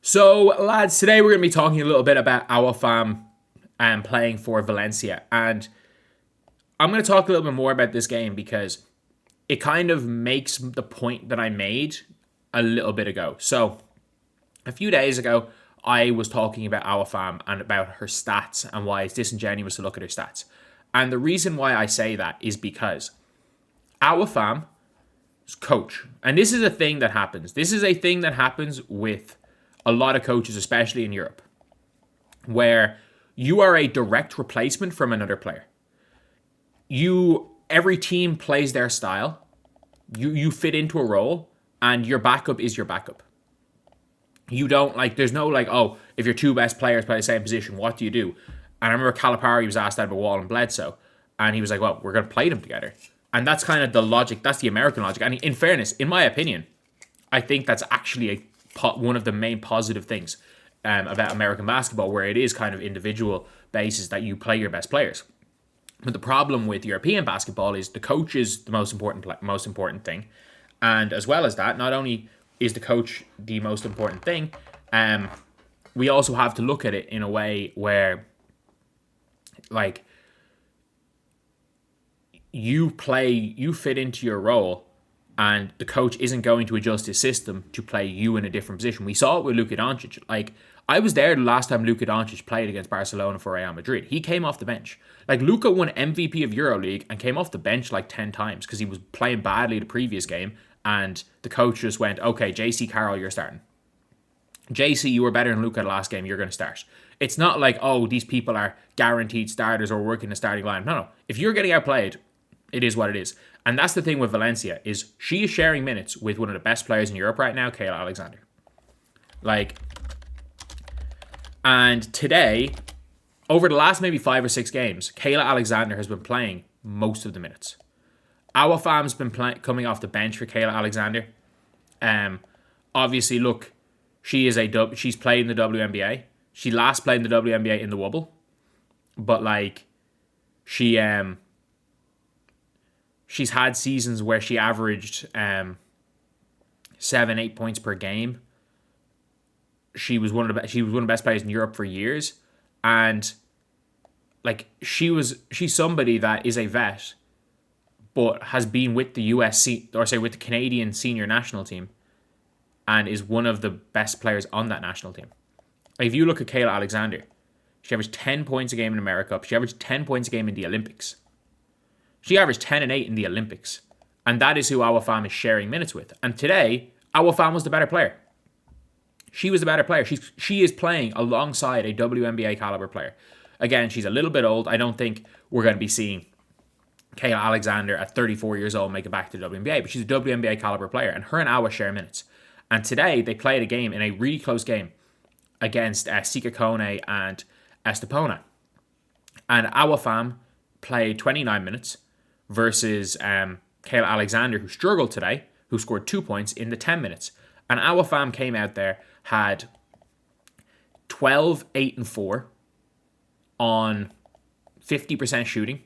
So, lads, today we're going to be talking a little bit about Awa Fam and playing for Valencia. And I'm going to talk a little bit more about this game because it kind of makes the point that I made a little bit ago. So, a few days ago, I was talking about Awa Fam and about her stats and why it's disingenuous to look at her stats. And the reason why I say that is because Awa Fam's coach, and this is a thing that happens. This is a thing that happens with a lot of coaches, especially in Europe, where you are a direct replacement from another player. Every team plays their style. You fit into a role, and your backup is your backup. You don't there's no oh, if your two best players play the same position, what do you do? And I remember Calipari was asked that about Wall and Bledsoe, and he was like, well, we're going to play them together. And that's kind of the logic. That's the American logic. And in fairness, in my opinion, I think that's actually one of the main positive things about American basketball, where it is kind of individual basis that you play your best players. But the problem with European basketball is the coach is the most important thing, and as well as that, not only is the coach the most important thing, we also have to look at it in a way where, you fit into your role, and the coach isn't going to adjust his system to play you in a different position. We saw it with Luka Doncic. I was there the last time Luka Doncic played against Barcelona for Real Madrid. He came off the bench. Luka won MVP of EuroLeague and came off the bench 10 times because he was playing badly the previous game, and the coach just went, okay, JC Carroll, you're starting. JC, you were better than Luka the last game, you're going to start. It's not oh, these people are guaranteed starters or working the starting line. No. If you're getting outplayed, it is what it is. And that's the thing with Valencia, is she is sharing minutes with one of the best players in Europe right now, Kayla Alexander. And today, over the last maybe 5 or 6 games, Kayla Alexander has been playing most of the minutes. Awa Fam's been coming off the bench for Kayla Alexander. Obviously, look, she's played in the WNBA. She last played in the WNBA in the Wubble. But she's had seasons where she averaged 7-8 points per game. She was one of the best players in Europe for years, and she's somebody that is a vet, but has been with the with the Canadian senior national team, and is one of the best players on that national team. If you look at Kayla Alexander, she averaged 10 points a game in America. She averaged 10 points a game in the Olympics. She averaged 10 and 8 in the Olympics. And that is who Awa Fam is sharing minutes with. And today, Awa Fam was the better player. She was the better player. She is playing alongside a WNBA caliber player. Again, she's a little bit old. I don't think we're going to be seeing Kayla Alexander at 34 years old make it back to the WNBA. But she's a WNBA caliber player. And her and Awa share minutes. And today, they played a game in a really close game against Sika Kone and Estepona. And Awa Fam played 29 minutes versus Kayla Alexander, who struggled today, who scored 2 points in the 10 minutes. And Awa Fam came out there, had 12, 8, and 4 on 50% shooting.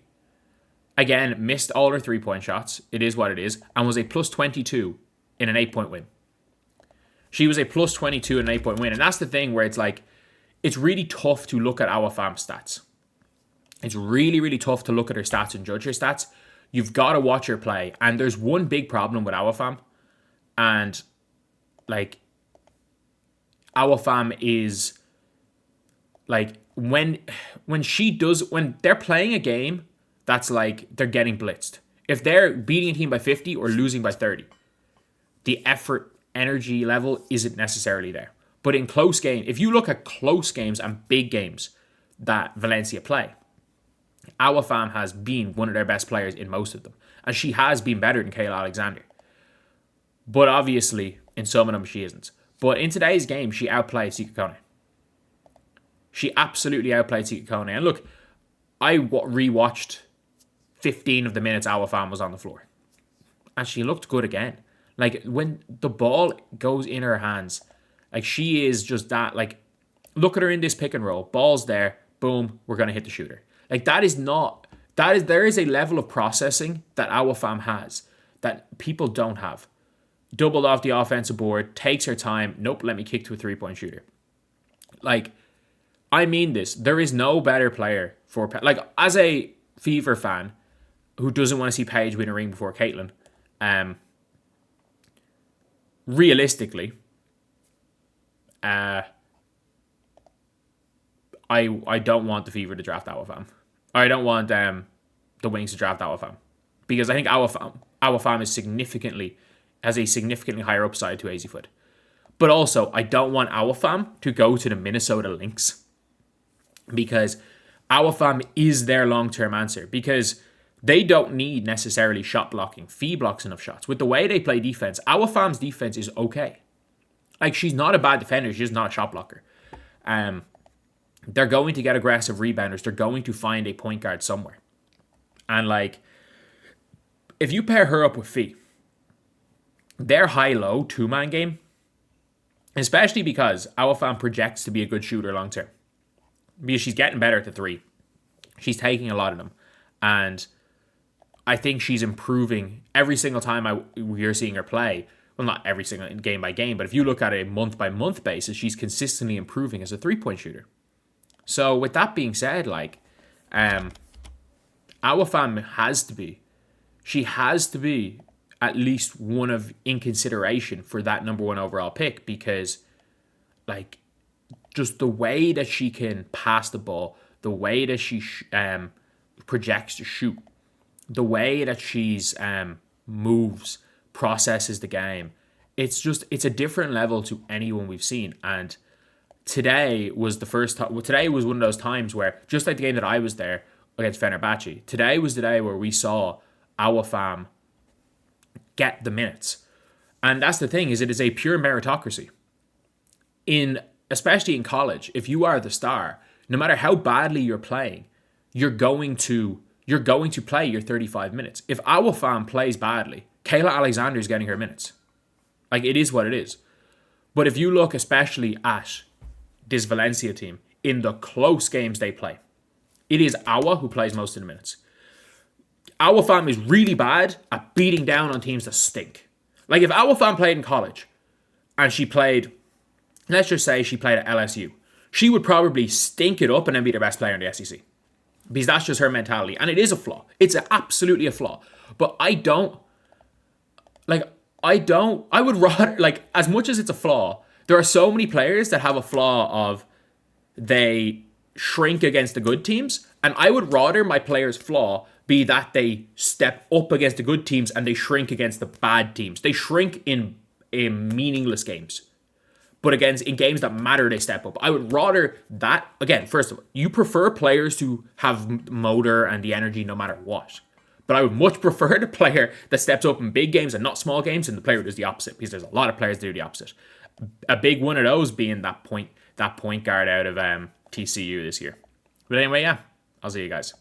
Again, missed all her 3-point shots. It is what it is. And was a plus 22 in an 8-point win. She was a plus 22 in an 8-point win. And that's the thing where it's really tough to look at Awa Fam's stats. It's really, really tough to look at her stats and judge her stats. You've got to watch her play. And there's one big problem with Awa Fam. And, Awa Fam is, when they're playing a game that's they're getting blitzed. If they're beating a team by 50 or losing by 30, the energy level isn't necessarily there. But in close games, if you look at close games and big games that Valencia play, Awa Fam has been one of their best players in most of them. And she has been better than Kayla Alexander. But obviously, in some of them, she isn't. But in today's game, she outplayed Sika Kone. She absolutely outplayed Sika Kone. And look, I rewatched 15 of the minutes Awa Fam was on the floor. And she looked good again. When the ball goes in her hands, she is just that, look at her in this pick and roll. Ball's there. Boom, we're going to hit the shooter. There is a level of processing that Awa Fam has that people don't have. doubled off the offensive board, takes her time. Nope, let me kick to a 3-point shooter. Like, I mean this. There is no better player for... Like, as a Fever fan who doesn't want to see Paige win a ring before Caitlyn, realistically, I don't want the Fever to draft Awa Fam. I don't want the Wings to draft Awa Fam. Because I think Awa Fam has a significantly higher upside to AZ Foot. But also, I don't want Awa Fam to go to the Minnesota Lynx. Because Awa Fam is their long-term answer. Because they don't need necessarily shot blocking. Fee blocks enough shots. With the way they play defense, Awa Fam's defense is okay. Like, she's not a bad defender. She's just not a shot blocker. They're going to get aggressive rebounders. They're going to find a point guard somewhere. And, like, if you pair her up with Fee, their high-low two-man game, especially because Awa Fam projects to be a good shooter long-term, because she's getting better at the three. She's taking a lot of them. And I think she's improving every single time we're seeing her play. Well, not every single game by game, but if you look at a month-by-month basis, she's consistently improving as a three-point shooter. So with that being said, like, Awa Fam has to be at least one of in consideration for that number one overall pick, because, like, just the way that she can pass the ball, the way that she projects to shoot, the way that she's moves, processes the game, it's a different level to anyone we've seen. And today was today was one of those times where, just like the game that I was there against Fenerbahce, today was the day where we saw Awa Fam get the minutes. And that's the thing, is it is a pure meritocracy. Especially in college, if you are the star, no matter how badly you're playing, you're going to play your 35 minutes. If Awa Fam plays badly, Kayla Alexander is getting her minutes. Like, it is what it is. But if you look especially at this Valencia team, in the close games they play, it is Awa who plays most of the minutes. Awa Fam is really bad at beating down on teams that stink. Like, if Awa Fam played in college and she played, let's just say she played at LSU, she would probably stink it up and then be the best player in the SEC. Because that's just her mentality. And it is a flaw. It's absolutely a flaw. But I would rather, like, as much as it's a flaw, there are so many players that have a flaw of they shrink against the good teams. And I would rather my player's flaw be that they step up against the good teams and they shrink against the bad teams. They shrink in meaningless games. But again, in games that matter, they step up. I would rather that, again, first of all, you prefer players to have motor and the energy no matter what. But I would much prefer the player that steps up in big games and not small games, and the player who does the opposite, because there's a lot of players that do the opposite. A big one of those being that point guard out of TCU this year. But anyway, yeah, I'll see you guys.